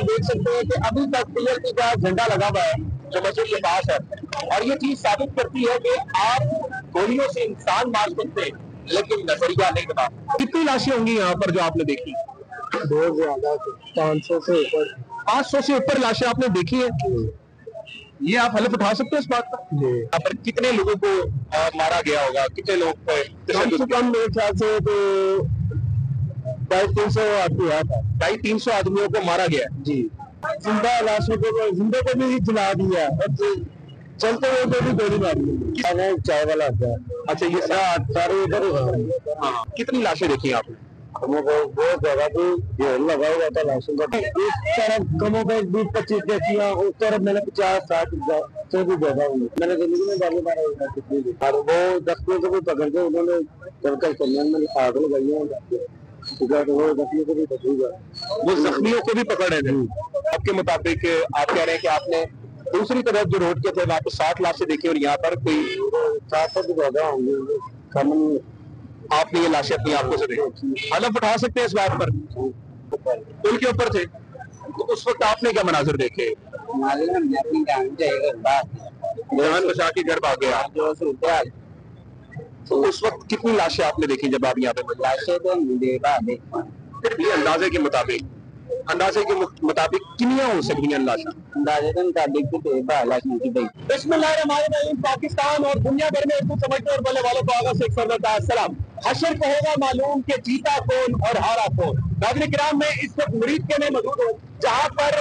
आप देख सकते हैं कि अभी तक टीएलपी का झंडा लगा हुआ है जो मस्जिद के पास है, और ये चीज साबित करती है कि आप गोलियों से इंसान मार सकते हैं लेकिन नजरिया नहीं बता। कितनी लाशें होंगी यहाँ पर जो आपने देखी? बहुत ज्यादा, 500 से ऊपर। 500 से ऊपर लाशें आपने देखी है? ये आप हलफ उठा सकते हैं इस बात का? यहाँ पर कितने लोगों को मारा गया होगा, कितने लोग कम से कम मेरे ख्याल से तो 250-300 आदमी हुआ था। 250-300 आदमियों को मारा गया है जी। जिंदा लाशों को, जिंदे को भी जला दिया और चलते हुए को भी गोली मारी। चाय वाला आता है। अच्छा, ये सारे इधर ही। हाँ, कितनी लाशें देखी आपने? बहुत जगह पे ढेर लगा हुआ था लाशों का। इस तरफ कमों पे 20-25 देखिया, उस तरफ मैंने 50-60 से भी ज्यादा हुई। मैंने जिंदगी में बारी बार और वो जख्मियों को भी पकड़ के उन्होंने चलकर कल्याण में आग लगाई है। तो वो जख्मियों को भी पकड़ेगा, वो जख्मियों को भी पकड़ रहे थे। आपके मुताबिक आप कह रहे हैं कि आपने दूसरी तरफ जो रोड के थे वहाँ पे 60 लाशें देखी और यहाँ पर कोई 400 से ज्यादा होंगे। कम नहीं। आपने ये लाशें अपनी आंखों से देखी, हलफ उठा सकते हैं इस बात पर? पुल के ऊपर थे तो उस वक्त आपने क्या मनाजिर देखे? जान बचा के घर भाग गया। तो उस वक्त कितनी लाशें आपने देखी जब आप यहाँ पे? लाशें तो फिर भी अंदाजे के मुताबिक कितनी हो सकती हैं लाशें? पाकिस्तान और दुनिया भर में उर्दू समझने और बोलने वालों को आगा से एक सलाम। हशर को होगा मालूम कि जीता कौन और हारा कौन। नाज़रीन किराम, मैं इस वक्त मुरीद के में मौजूद हूँ जहाँ पर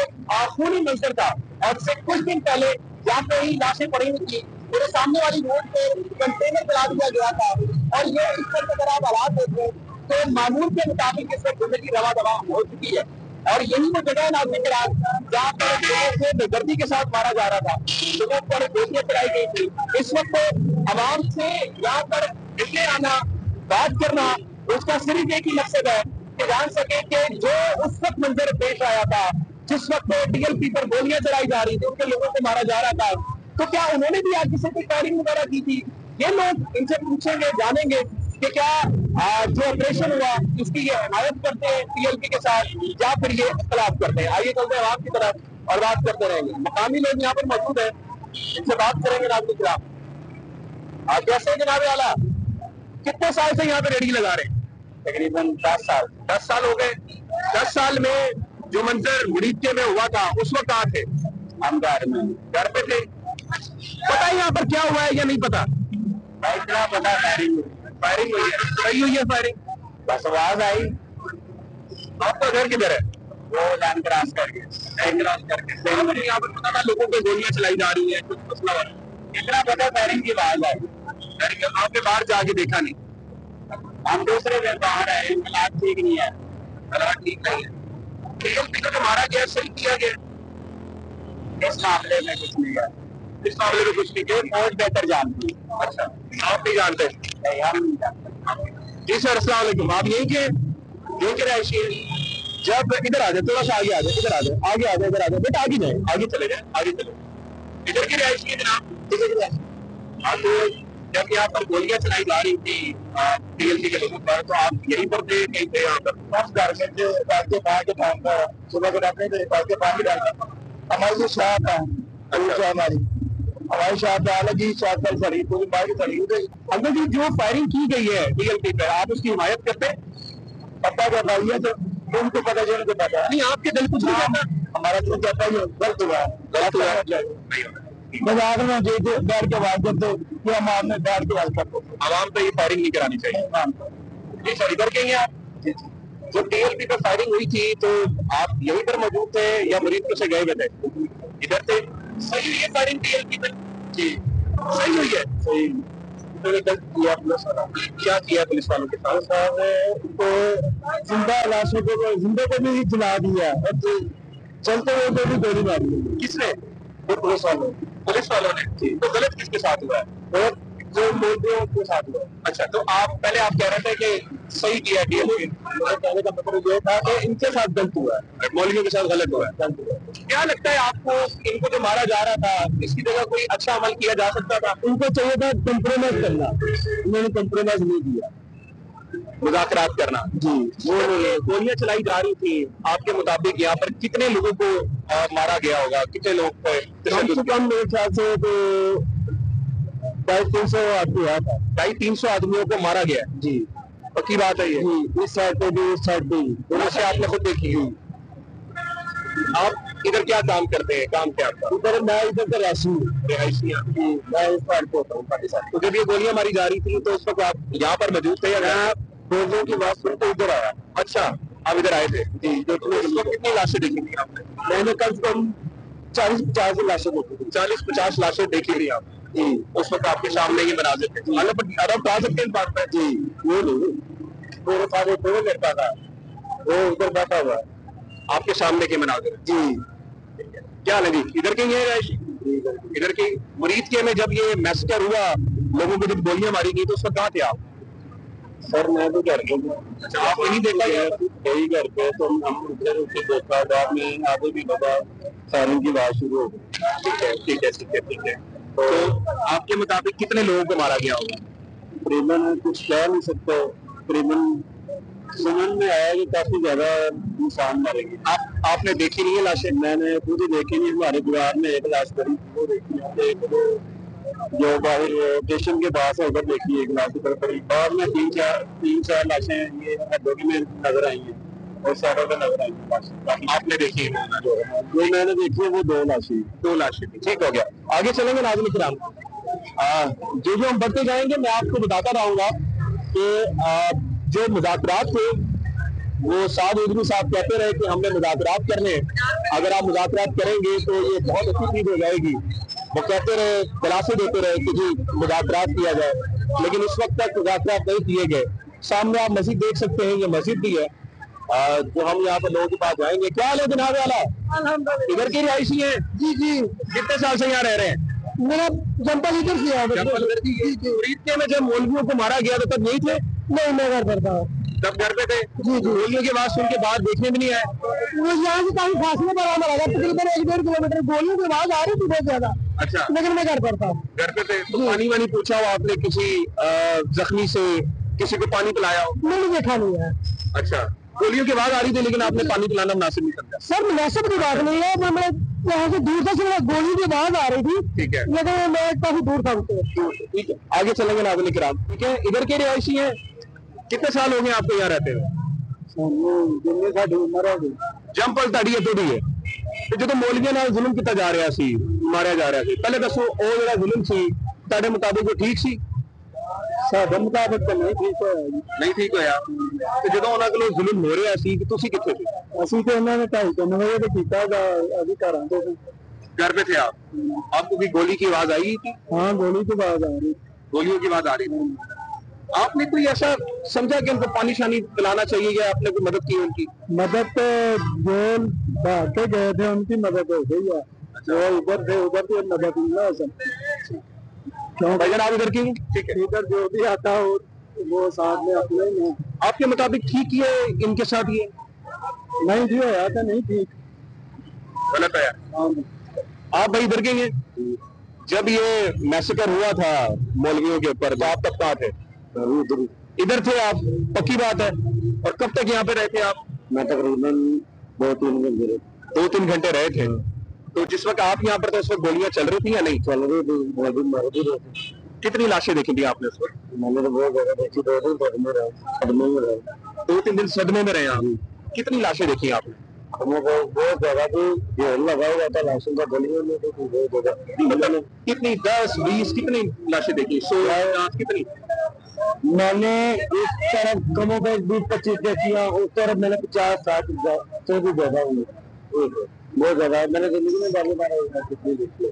खूनी मंजर था और से कुछ दिन पहले यहाँ पे ही लाशें पड़ी हुई थी। मेरे सामने वाली रोड पे कंटेनर चला दिया गया था और ये इस वक्त अगर आप हालात देखें तो मामूल के मुताबिक इस वक्त जिंदगी रवा दवा हो चुकी है। और यही वो जगह है नाज़रीन किराम जहाँ पर लोगों को बेदर्दी के साथ मारा जा रहा था, लोगों पर गोलियां चलाई गई थी। इस वक्त आवाम से यहाँ पर मिलने आना, बात करना, उसका सिर्फ एक ही मकसद है कि जान सके कि जो उस वक्त मंजर पेश आया था जिस वक्त टीएलपी पर गोलियां चलाई जा रही थी, उनके लोगों को मारा जा रहा था, तो क्या उन्होंने भी आज किसी की फायरिंग वगैरह की थी? ये लोग इनसे पूछेंगे, जानेंगे कि क्या जो ऑपरेशन हुआ उसकी ये हिमायत करते हैं टीएलपी के साथ या फिर ये इख्तलाफ करते हैं। आइए चलते हैं आवाम की तरफ और बात करते रहेंगे। मकामी लोग यहाँ पर मौजूद है, इनसे बात करेंगे। नाज़रीन किराम, आप कैसे जनाबे आला, कितने साल से यहाँ पे रेडी लगा रहे हैं? तकरीबन 10 साल। 10 साल हो गए। 10 साल में जो मंजर मुरीदके में हुआ था उस वक्त कहाँ थे? हम घर पे थे। पता है यहाँ पर क्या हुआ है या नहीं पता? इतना पता फायरिंग हुई है। सही हुई है फायरिंग? बस आवाज आई। आपका घर किधर है? वो लाइन क्रॉस करके यहाँ पर पता था लोगों को गोलियां चलाई जा रही है, कुछ मसला हो रहा है। इतना पता फायरिंग की आवाज आई। आपने बाहर जाके देखा नहीं? हम दूसरे दिन बाहर आए, हालात ठीक नहीं है। हालात ठीक नहीं है। टीएलपी को मारा गया, सही किया गया? इस मामले में कुछ नहीं है। इस मामले में कुछ नहीं किया, बहुत बेहतर जानती। अच्छा, आप नहीं जानते? हम नहीं जानते। जी सर, अस्सलाम वालेकुम। आप यहीं के रहायशी हैं? जब इधर आ जाए, थोड़ा सा आगे आ जाए, इधर आ जाए, आगे आ जाए, इधर आ जाए, बेटा आगे जाए, आगे चले जाए, आगे चले। इधर की रहायशी है जनाब? हाँ, तो जब यहाँ पर गोलियां चलाई जा रही थी टीएलपी के लोगों पर, तो आप यहीं पर थे, कहीं थे यहाँ पर? बस घर में जो के बाहर के टाइम का सुबह को अपने के बाहर डालता हमारी जो शॉप है, हमारी शॉप है अलग ही शॉप पर सड़ी पूरी बाइक सड़ी गई। अंकल जी, जो फायरिंग की गई है टीएलपी पे, आप उसकी हिमायत करते हैं? पता क्या भाई है, तो उनको पता जो उनको पता नहीं, आपके दिल कुछ नहीं कहता? हमारा दिल कहता है गलत हुआ, गलत हुआ। मजाक में बैठ के बात करते कि हम आपने बैठ के बात करते, आवाम पे ये फायरिंग नहीं करानी चाहिए। जी सर, इधर के हैं आप? जो टीएलपी पे फायरिंग हुई थी तो आप यहीं पर मौजूद थे या मरीज से गए हुए थे? इधर थे। सही हुई है फायरिंग टीएलपी पे? जी सही हुई है। सही क्या किया पुलिस वालों के साथ? तो जिंदा लाशों को, जिंदे को भी जला दिया और चलते हुए को भी गोली मारी। किसने? पुलिस वालों ने। तो गलत किसके साथ हुआ है? और जो मोदी उनके साथ हुआ। अच्छा, तो आप कह रहे थे कि सही किया टीएलपी? कहने का मतलब ये था कि इनके साथ गलत हुआ है, मौलवियों के साथ गलत हुआ है। क्या लगता है आपको, इनको जो मारा जा रहा था इसकी जगह कोई अच्छा अमल किया जा सकता था? उनको चाहिए था कंप्रोमाइज करना, उन्होंने कंप्रोमाइज नहीं किया। मुज़ाकरात करना जी वो गोलियां चलाई जा रही थी, आपके मुताबिक यहाँ पर कितने लोगों को मारा गया होगा, कितने लोग कम से कम मेरे ख्याल से तो 250-300 आदमी हुआ था। 250-300 आदमियों को मारा गया है। जी पक्की बात है ये? जी, इस साइड पे भी, इस साइड पे भी। दोनों से आपने खुद देखी है? आप इधर क्या काम करते हैं, काम क्या आपका? इधर मैं इधर का रिहायशी हैं। मैं इस साइड पे होता हूँ पाकिस्तान। तो जब ये गोलियां मारी जा रही थी तो उस वक्त आप यहाँ पर मौजूद थे या मैं गोलियों की बात सुन के इधर आया। अच्छा, आप इधर आए थे जी, तो उस वक्त कितनी लाशें देखी थी आपने? मैंने कम से कम 40-50 लाशें देखी थी। 40-50 लाशें देखी थी आपने? जी उस वक्त आपके सामने ये मनाजिर थे। आप आ सकते हैं इस बात पर? जी, वो नहीं मेरे साथ एक और लड़का था, वो उधर बैठा हुआ है। आपके सामने के मनाजिर हैं। जी क्या लगी? इधर के ही है रिहायशी? इधर के मुरीद के में जब ये मैसेकर हुआ, लोगों को जब गोलियां मारी गई तो उस वक्त कहाँ थे आप? सर मैं तो घर पे अच्छा, आप नहीं देखा गया? यही घर पे तो हम उधर उसे देखा, बाद में आगे भी लगा सायरन की आवाज शुरू हो गई। ठीक है ठीक है ठीक है ठीक है। तो आपके मुताबिक कितने लोगों को मारा गया होगा? करीबन कुछ कह नहीं सकते, करीबन समझ में आया कि काफी ज्यादा इंसान मरेंगे। आपने देखी नहीं है लाशें? मैंने खुद देखी नहीं, हमारे परिवार में एक लाश पड़ी वो देखी है, एक वो जो बाहर स्टेशन के पास है उधर देखी एक लाश उधर पड़ी, बाद में तीन चार लाशें ये हड्डों में नजर आई हैं और सारों में नजर आई हैं। आपने देखी है? जो मैंने देखी है वो दो लाशें थी। ठीक हो गया, आगे चलेंगे नाज़रीन किराम। जो हम बढ़ते जाएंगे मैं आपको बताता रहूंगा कि जो मुज़ाकरात थे वो साद उद्री साहब कहते रहे कि हमने मुज़ाकरात करने, अगर आप मुज़ाकरात करेंगे तो ये बहुत अच्छी चीज हो जाएगी। वो कहते रहे, दिलासे देते रहे कि जी मुज़ाकरात किया जाए, लेकिन उस वक्त तक मुज़ाकरात नहीं किए गए। सामने आप मस्जिद देख सकते हैं, ये मस्जिद भी है जो हम यहाँ पर लोगों के पास जाएंगे। क्या हाल है जनाब वाला? इधर के रिहायशी हैं? जी जी, कितने साल से यहाँ रह रहे हैं? मेरा जंपल इधर से है। मुरीद के में जब मौलवियों को मारा गया तो तब यही थे? नहीं, मैं घर पर था। तब घर पे थे? जी जी, गोलियों की आवाज सुन के बाद देखने भी नहीं आए? वो यहाँ से काफी फासले पर आना लगा, तकरीबन 1-1.5 किलोमीटर। गोलियों की आवाज आ रही थी बहुत ज्यादा। अच्छा, लेकिन मैं घर पर था। घर पे थे तो पानी वानी पूछा हो आपने किसी जख्मी से, किसी को पानी पिलाया हो? मैंने देखा नहीं है। अच्छा, गोलियों की आवाज आ रही थी लेकिन आपने पानी पिलाना मुनासिब नहीं समझा? सर मुनासिब की बात नहीं है, मैं यहाँ से दूर था, सिर्फ गोली की आवाज आ रही थी। ठीक है, लेकिन मैं काफी दूर था उससे। ठीक है, आगे चलेंगे नाज़रीन किराम। ठीक है, इधर के रिहायशी हैं? कितने साल हो गए आपको यहाँ रहते हुए? जंपल ताड़ी है थोड़ी है ਤੇ ਜਦੋਂ ਮੌਲਵੀਆਂ ਨਾਲ ਜ਼ੁਲਮ ਕੀਤਾ ਜਾ ਰਿਹਾ ਸੀ, ਮਾਰਿਆ ਜਾ ਰਿਹਾ ਸੀ, ਪਹਿਲੇ ਦੱਸੋ ਉਹ ਜਿਹੜਾ ਜ਼ੁਲਮ ਸੀ ਤੁਹਾਡੇ ਮੁਤਾਬਿਕ ਉਹ ਠੀਕ ਸੀ? ਸਾਡੇ ਮੁਤਾਬਕ ਤਾਂ ਨਹੀਂ ਠੀਕ ਹੋਇਆ ਜੀ। ਨਹੀਂ ਠੀਕ ਹੋਇਆ। ਤੇ ਜਦੋਂ ਉਹਨਾਂ ਕੋਲੋਂ ਜ਼ੁਲਮ ਹੋ ਰਿਹਾ ਸੀ ਕਿ ਤੁਸੀਂ ਕਿੱਥੇ ਸੀ? ਅਸੀਂ ਤੇ ਉਹਨਾਂ ਨੇ 2:30 ਵਜੇ ਤੇ ਕੀਤਾ, ਅਸੀਂ ਘਰਾਂ ਤੋਂ ਸੀ। घर पे थे आप? आपको भी गोली की आवाज आई थी? हाँ, गोली की आवाज आ रही, गोलियों की आवाज आ रही थी। आपने कोई ऐसा समझा कि उनको पानी शानी पिलाना चाहिए या आपने कोई मदद की उनकी? मदद तो जो भाग के गए थे उनकी मदद हो गई है। जो उधर थे उधर की मदद नहीं हो सकती। क्यों भाईजान आप इधर की? ठीक है, इधर जो भी आता हो वो साथ में अपने में। आपके मुताबिक ठीक ही है इनके साथ ये? नहीं जी, होया था नहीं ठीक, गलत है। हाँ। आप भाई इधर के ही हैं? जब ये मैसेकर हुआ था मौलवियों के ऊपर तो आप तब कहाँ थे? इधर थे आप? पक्की बात है। और कब तक यहाँ पे रहे थे आप? मैं तकरीबन 2-3 घंटे रहे। 2-3 घंटे रहे थे। तो जिस वक्त आप यहाँ पर थे उस वक्त गोलियां चल रही थी या नहीं? चल रही थी, मर भी रहे थे। कितनी लाशें देखी थी आपने उस वक्त? मैंने तो बहुत ज्यादा देखी, 2 दिन सदमे में रहे। 2-3 दिन सदमे में रहे आप। कितनी लाशें देखी आपने? बहुत ज्यादा थी, ढेर लगा हुआ था लाशों का गलियों में, तो बहुत ज्यादा। कितनी 10-20 कितनी लाशें देखी? 100-50 कितनी? मैंने इस तरफ कमों पे 20-25 देखी, उस तरफ मैंने 50-60 से भी ज्यादा हुई, बहुत ज्यादा। मैंने जिंदगी में पहली बार कितनी देखी।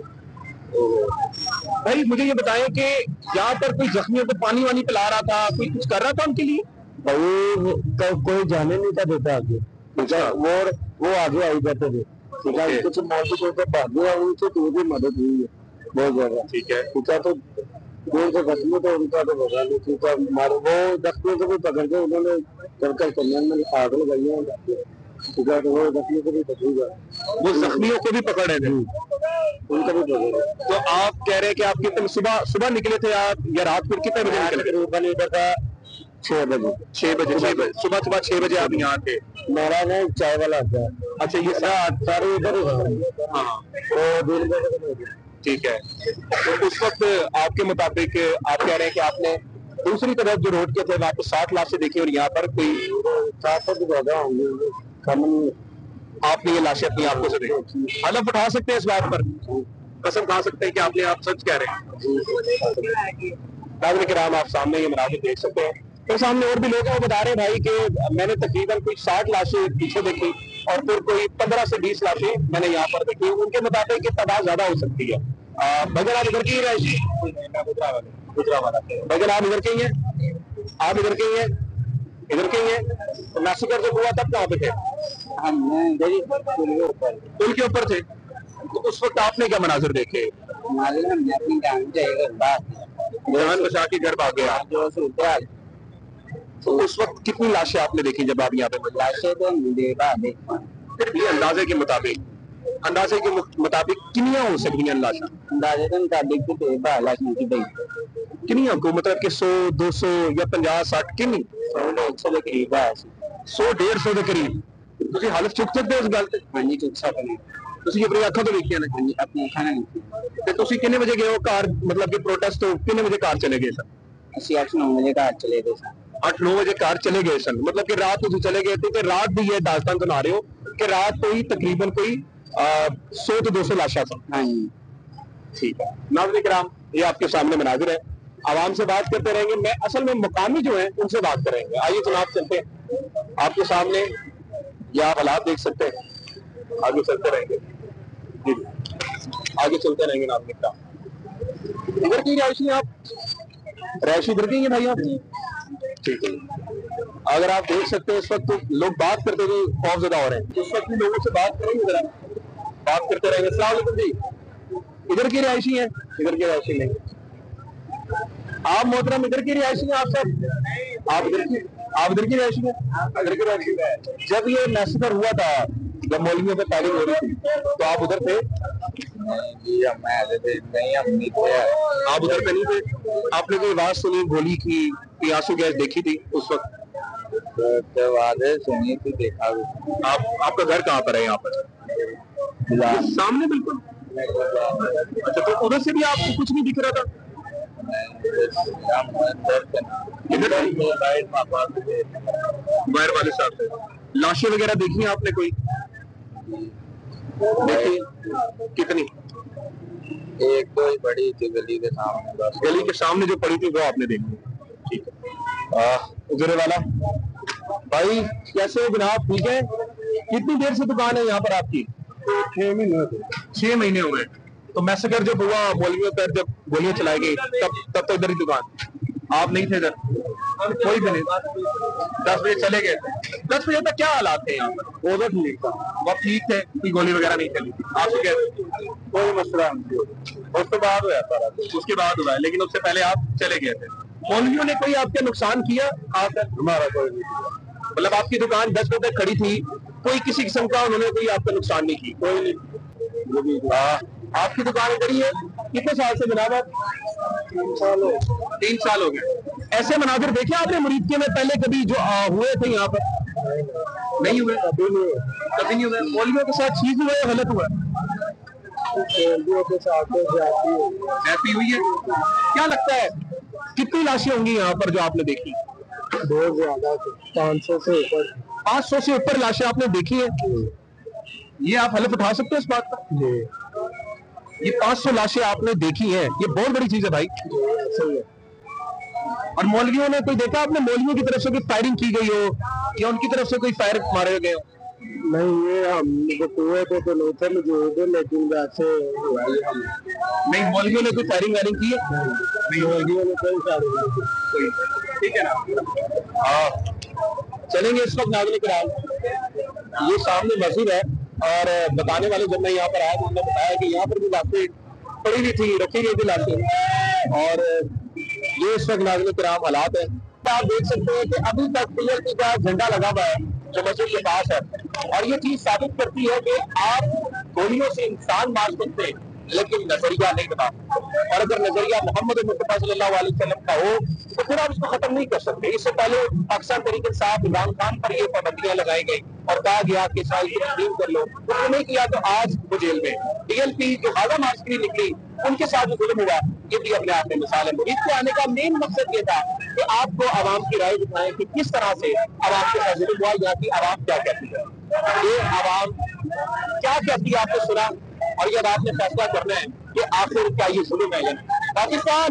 भाई मुझे ये बताएं कि यहाँ पर कोई जख्मियों को पानी वानी पिला रहा था, कोई कुछ कर रहा था उनके लिए? भाई तो कोई जाने नहीं था देता आगे, ठीक है, वो आगे आई जाते थे, ठीक है। कुछ मौजूद तो भागे उनसे तो भी मदद हुई है बहुत ज्यादा, ठीक है। तो दूर से जख्मी तो उनका तो भगा नहीं, ठीक है। वो जख्मी को भी पकड़ के उन्होंने कर कल्याण में आग लगाई है, ठीक है। तो वो जख्मी को भी पकड़ेगा, वो जख्मियों को भी पकड़ रहे थे, उनका भी पकड़ेगा। तो आप कह रहे हैं कि आप कितने सुबह निकले थे आप या रात फिर कितने बजे निकले? करीबन इधर का 6 बजे। 6 बजे सुबह सुबह 6 बजे आप यहाँ थे। मेरा ना चाय वाला आता है। अच्छा, ये सारे इधर ही। हाँ, तो ठीक है। तो उस वक्त आपके मुताबिक आप कह रहे हैं कि आपने दूसरी तरफ जो रोड के थे वहाँ पे 60 लाशें देखी और यहाँ पर कोई 400 ज्यादा होंगे कम नहीं। आपने ये लाशें अपनी आंखों से देखी, हलफ उठा सकते हैं इस बात पर, कसम खा सकते हैं कि आपने आप सच कह रहे हैं। नाज़रीन किराम, आप सामने ये मनाज़िर देख सकते हैं। तो सामने और भी लोग हैं, वो बता रहे हैं भाई कि मैंने तकरीबन कोई 60 लाशें पीछे देखी और फिर कोई 15 से 20 लाशें मैंने यहाँ पर देखी। उनके मुताबिक ये तादाद ज्यादा हो सकती है। भजन आप इधर की ही रहे, भजन आप इधर के ही हैं, आप इधर के ही हैं, इधर के ही हैं। तो मैसेकर जब हुआ तब कहाँ पे थे? पुल के ऊपर थे। तो उस वक्त आपने क्या मनाजिर देखे? जान बचा के घर भाग गया। तो उस वक्त कितनी लाशें आपने देखी जब आप यहाँ पे? लाशें तो फिर भी अंदाजे के मुताबिक कितनी हो सकती हैं लाशें? अंदाजे के मुताबिक कितनी को मतलब कि 100 200 या 50 60 कितनी? 100 के करीब है। 100 150 के करीब। ਤੁਸੀਂ ਹਲਫ ਚੁੱਕ ਸਕਦੇ ਹੋ ਇਸ ਗੱਲ ਤੇ? ਹਾਂਜੀ ਚੁੱਕ ਸਕਦੇ ਨੇ। ਤੁਸੀਂ ਆਪਣੀ ਅੱਖਾਂ ਤੋਂ ਵੇਖਿਆ ਨਾ? ਹਾਂਜੀ ਆਪਣੀ ਅੱਖਾਂ ਨਾਲ ਵੇਖੀ। ਤੇ ਤੁਸੀਂ ਕਿੰਨੇ ਵਜੇ ਗਏ ਹੋ ਘਰ, मतलब कि प्रोटेस्ट ਤੋਂ ਕਿੰਨੇ ਵਜੇ ਘਰ ਚਲੇ ਗਏ ਸਨ? ਅਸੀਂ 8-9 ਵਜੇ ਘਰ ਚਲੇ ਗਏ ਸਨ। 8-9 ਵਜੇ ਘਰ ਚਲੇ ਗਏ ਸਨ, मतलब कि रात ਤੁਸੀਂ चले गए थे ਤੇ रात ਦੀ ਇਹ ਦਾਸਤਾਨ ਸੁਣਾ ਰਹੇ ਹੋ कि रात को ही तकरीबन कोई 100 to 200 लाशा था। हाँ जी, ठीक है। नाज़रीन किराम, ये आपके सामने मनाजिर है, आवाम से बात करते रहेंगे। मैं असल में मुकामी जो है उनसे बात करेंगे। आइए जनाब चलते हैं आपके सामने, ये आप हालात देख सकते हैं। आगे चलते रहेंगे जी, आगे चलते रहेंगे। नाज़रीन किराम, इधर की रहायशी आप, रहायशी इधर की है भाई आप? ठीक है। अगर आप देख सकते हैं इस वक्त तो लोग बात करते हुए खौफजदा हो रहे हैं। उस वक्त भी लोगों से बात करेंगे, जरा बात करते रहेंगे। अस्सलाम वालेकुम जी, इधर की रिहायशी हैं? इधर की रिहायशी नहीं। आप मोहतरम इधर की रिहायशी हैं? आप सब आप इधर की रिहायशी हैं? इधर की रिहायशी है। जब ये मैसेकर हुआ था, जब मौलवियों पे तालीम हो रही थी, तो आप उधर थे? नहीं हम नहीं थे। आप उधर पे नहीं थे? आपने कोई आवाज सुनी गोली की, कोई आंसू गैस देखी थी उस वक्त? सुनी थी, देखा। आपका घर कहाँ पर है? यहाँ पर सामने बिल्कुल। अच्छा, तो उधर से भी आपको कुछ नहीं दिख रहा था? इधर बाहर वाले साहब से लाशें वगैरह देखी हैं आपने कोई? देखी? कितनी? एक तो बड़ी थी गली के सामने, बस गली के सामने जो पड़ी थी वो आपने देखी? ठीक है। उजरे वाला भाई, कैसे हो जनाब? ठीक है। कितनी देर से दुकान है यहाँ पर आपकी? 6 महीने। 6 महीने हुए। तो मैसेकर जब हुआ, मौलवियों पर जब गोलियां चलाई गई, तब तो इधर ही दुकान, आप नहीं थे इधर? कोई भी नहीं। 10 बजे चले गए। 10 बजे तक क्या हालात थे यहाँ पर? उधर ठीक था, वो ठीक थे, कोई गोली वगैरह नहीं चली? आपसे क्या कोई मसला नहीं। उसके बाद हुआ सारा? उसके बाद हुआ है, लेकिन उससे पहले आप चले गए थे। मौलवियों ने कोई आपके नुकसान किया? हमारा कोई नहीं, मतलब आपकी दुकान 10 बजे तक खड़ी थी, कोई किसी किस्म का उन्होंने कोई आपका नुकसान नहीं की? कोई नहीं। आपकी दुकान इधर ही है? कितने साल से जनाब आप? 3 साल हो गए। ऐसे मनाजिर देखे आपने मुरीदके में पहले कभी जो हुए थे यहाँ पर? नहीं हुए, कभी नहीं हुए। मौलवियों के साथ ठीक हुआ या गलत हुआ? मौलवियों के साथ ऐसी हुई है। क्या लगता है कितनी लाशें होंगी यहाँ पर जो आपने देखी? बहुत ज्यादा, 500 से ऊपर। 500 से ऊपर लाशें आपने देखी है? ये आप हलफ उठा सकते हो इस बात का? ये 500 लाशें आपने देखी हैं, ये बहुत बड़ी चीज है भाई। सही है। और मौलवियों ने कोई देखा आपने, मौलवियों की तरफ से कोई फायरिंग की गई हो या उनकी तरफ से कोई फायर मारे गए हो? नहीं, ये हम कुएं पे तो नहीं थे मौजूद, लेकिन वैसे हुआ ये हम। नहीं, मौलवियों ने कोई फायरिंग वायरिंग की है? नहीं, मौलवियों ने कोई फायरिंग नहीं की। ठीक है ना। हाँ, चलेंगे इस वक्त। नाज़रीन किराम, ये सामने मस्जिद है और बताने वाले जब मैं यहाँ पर आया तो उन्होंने बताया कि यहाँ पर भी लाशें पड़ी हुई थी, रखी गई थी लाशें। और ये इस वक्त नाज़रीन किराम हालात है। आप देख सकते हैं कि अभी तक पीएलपी का झंडा लगा हुआ है जो मस्जिद के पास है, और ये चीज साबित करती है कि आप गोलियों से इंसान मार सकते हैं, लेकिन नजरिया नहीं बना। और अगर नजरिया मोहम्मद मुस्तफा सल्लल्लाहु अलैहि वसल्लम का हो तो फिर आप इसको खत्म नहीं कर सकते। इससे पहले पाकिस्तान तहरीक इंसाफ इमरान खान पर ये पाबंदियां लगाई गई और कहा गया कि तस्लीम कर लो, उसने नहीं किया तो आज वो जेल में। डीएलपी जो हाजा मास्करी निकली उनके साथ जो जुल्म हुआ ये भी अपने आप में मिसाल है। मुरीद के आने का मेन मकसद ये था कि आपको आवाम की राय दिखाएं कि किस तरह से आवाम के साथ जुल्म हुआ, यहाँ की आवाम क्या कहती है, ये आवाम क्या कहती है आपने सुना, और जब आपने फैसला करना है कि आखिर क्या ये जुल्म है या नहीं। पाकिस्तान